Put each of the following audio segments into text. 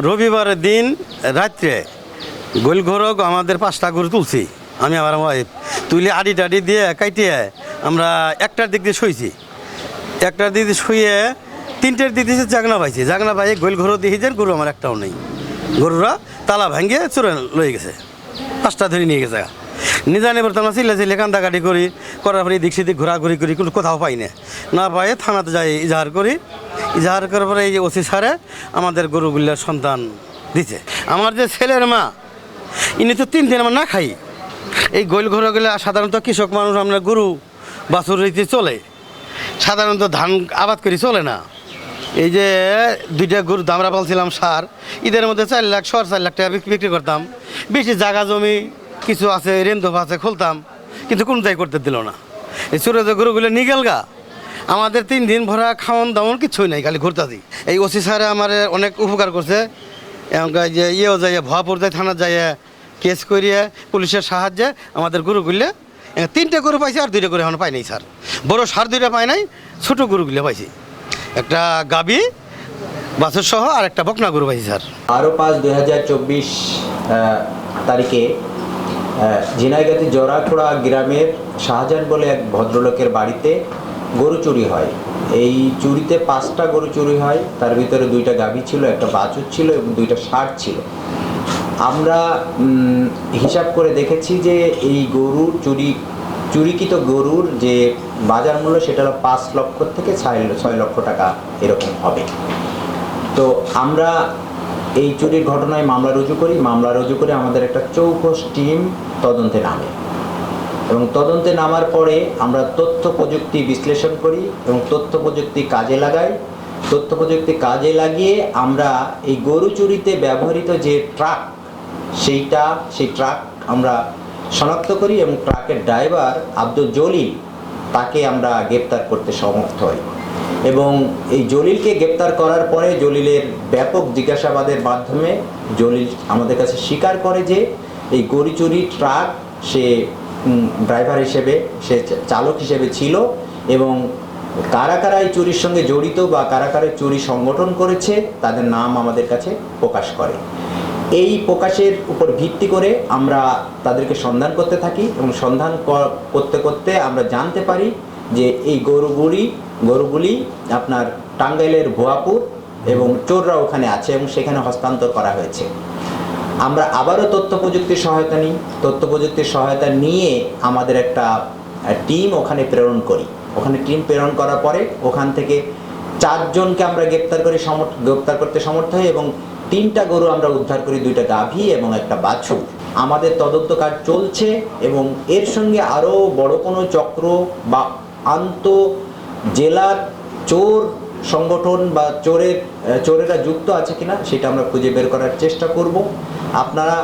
রবিবারের দিন রাত্রে গোলঘরক আমাদের 5টা গরু তুলছি, আমি আমার ওয়াইফ তুলে আড়ি টাড়ি দিয়ে কাটিয়ে আমরা 1টার দিক দিয়ে শুয়েছি। 1টার দিক দিয়ে শুয়ে 3টের দিক দিয়ে জাগনা পাইছি। জাগনা পাই গোলঘর দেখি যে গরু আমার একটাও নেই। গরুরা তালা ভাঙিয়ে চোরে লয়ে গেছে, 5টা ধরে নিয়ে গেছে। নিজা নেবার তো আমরা চিল্লে কান্দাকাটি করার পরে দিক সেদিক ঘোরাঘুরি করি, কোনো কোথাও পাই না পাই থানাতে যাই ইজাহার করি। ইজাহার করার পরে এই যে ওসি সারে আমাদের গরুগুলোর সন্তান দিছে। আমার যে ছেলের মা ইনি তো 3 দিন আমার না খাই। এই গোল ঘরে গেলে সাধারণত কৃষক মানুষ আমরা গরু বাছুর রীতি চলে, সাধারণত ধান আবাদ করি চলে না। এই যে 2টা গরু আমরা পালছিলাম সার, ঈদের মধ্যে 4 লাখ 4.5 লাখ টাকা বিক্রি করতাম। বেশি জায়গা জমি কিছু আছে, রেন্দোফ আছে, খুলতাম, কিন্তু কোনটাই করতে দিল না। এই ছোটো যে গরুগুলো নিগেল গা আমাদের 3 দিন ভরা খাওয়ান দাওয়ান কিছুই নাই, খালি ঘুরতাছি। এই ওসি স্যারে আমার অনেক উপকার করছে। এমনকি যে ইয়েও যাই ভুয়াপুর যায়, থানা যায় কেস করিয়ে পুলিশের সাহায্যে আমাদের গরুগুলো 3টে গরু পাইছি, আর 2টা গরু এখন পাই নাই স্যার। বড় সার 2টা পাই নাই, ছোটো গরুগুলো পাইছি। একটা গাবি বাছুর সহ আর একটা বকনা গরু পাইছি স্যার। 12/5/2024 তারিখে ঝিনাইগাতি জরাখোড়া গ্রামের শাহজাহান বলে এক ভদ্রলোকের বাড়িতে গরু চুরি হয়। এই চুরিতে 5টা গরু চুরি হয়, তার ভিতরে 2টা গাভী ছিল, একটা বাছুর ছিল এবং 2টা ষাঁড় ছিল। আমরা হিসাব করে দেখেছি যে এই গরুর চুরিকৃত গরুর যে বাজার মূল্য সেটা হলো 5 লক্ষ থেকে 6 লক্ষ টাকা এরকম হবে। তো আমরা এই চুরির ঘটনায় মামলা রুজু করি। মামলা রুজু করে আমাদের একটা চৌকস টিম তদন্তে নামে এবং তদন্তে নামার পরে আমরা তথ্য প্রযুক্তি বিশ্লেষণ করি এবং তথ্য প্রযুক্তি কাজে লাগাই। তথ্য প্রযুক্তি কাজে লাগিয়ে আমরা এই গরু চুরিতে ব্যবহৃত যে ট্রাক, সেই ট্রাক আমরা শনাক্ত করি এবং ট্রাকের ড্রাইভার আব্দুল জলিল, তাকে আমরা গ্রেপ্তার করতে সমর্থ হই। এবং এই জলিলকে গ্রেপ্তার করার পরে জলিলের ব্যাপক জিজ্ঞাসাবাদের মাধ্যমে জলিল আমাদের কাছে স্বীকার করে যে এই গরু চুরি ট্রাক সে ড্রাইভার হিসেবে, সে চালক হিসেবে ছিল এবং কারা কারা এই চুরির সঙ্গে জড়িত বা কারা কারা চুরি সংগঠন করেছে তাদের নাম আমাদের কাছে প্রকাশ করে। এই প্রকাশের উপর ভিত্তি করে আমরা তাদেরকে সন্ধান করতে থাকি এবং সন্ধান করতে করতে আমরা জানতে পারি যে এই গরুগুলি আপনার টাঙ্গাইলের ভুয়াপুর এবং চোররা ওখানে আছে এবং সেখানে হস্তান্তর করা হয়েছে। আমরা আবারও তথ্য প্রযুক্তির সহায়তা নিই। তথ্য প্রযুক্তির সহায়তা নিয়ে আমাদের একটা টিম ওখানে প্রেরণ করি। ওখানে টিম প্রেরণ করার পরে ওখান থেকে 4 জনকে আমরা গ্রেপ্তার করতে সমর্থ হই এবং 3টা গরু আমরা উদ্ধার করি, 2টা গাভী এবং একটা বাছুর। আমাদের তদন্ত কাজ চলছে এবং এর সঙ্গে আরও বড় কোনো চক্র বা জেলার চোর সংগঠন বা চোরেরা যুক্ত আছে কিনা সেটা আমরা খুঁজে বের করার চেষ্টা করব। আপনারা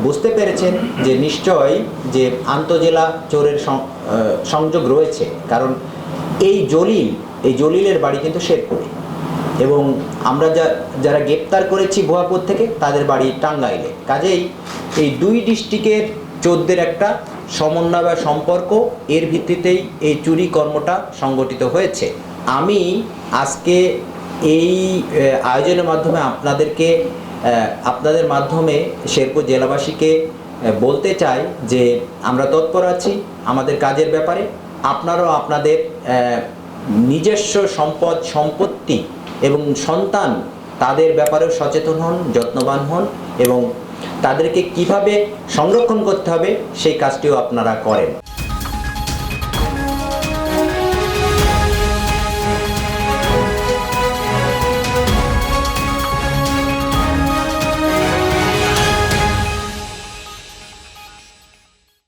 বুঝতে পেরেছেন যে নিশ্চয়ই যে আন্তজেলা চোরের সংযোগ রয়েছে, কারণ এই জলিলের বাড়ি কিন্তু শেরপুরে এবং আমরা যারা গ্রেপ্তার করেছি ভুয়াপুর থেকে তাদের বাড়ি টাঙ্গাইলে। কাজেই এই 2 ডিস্ট্রিক্টের চোরদের একটা সমন্বয় বা সম্পর্ক, এর ভিত্তিতেই এই চুরি কর্মটা সংগঠিত হয়েছে। আমি আজকে এই আয়োজনের মাধ্যমে আপনাদের মাধ্যমে শেরপুর জেলাবাসীকে বলতে চাই যে আমরা তৎপর আছি আমাদের কাজের ব্যাপারে। আপনারাও আপনাদের নিজস্ব সম্পত্তি এবং সন্তান তাদের ব্যাপারেও সচেতন হন, যত্নবান হন এবং তাদেরকে কিভাবে সংরক্ষণ করতে হবে সেই কাজটিও আপনারা করেন।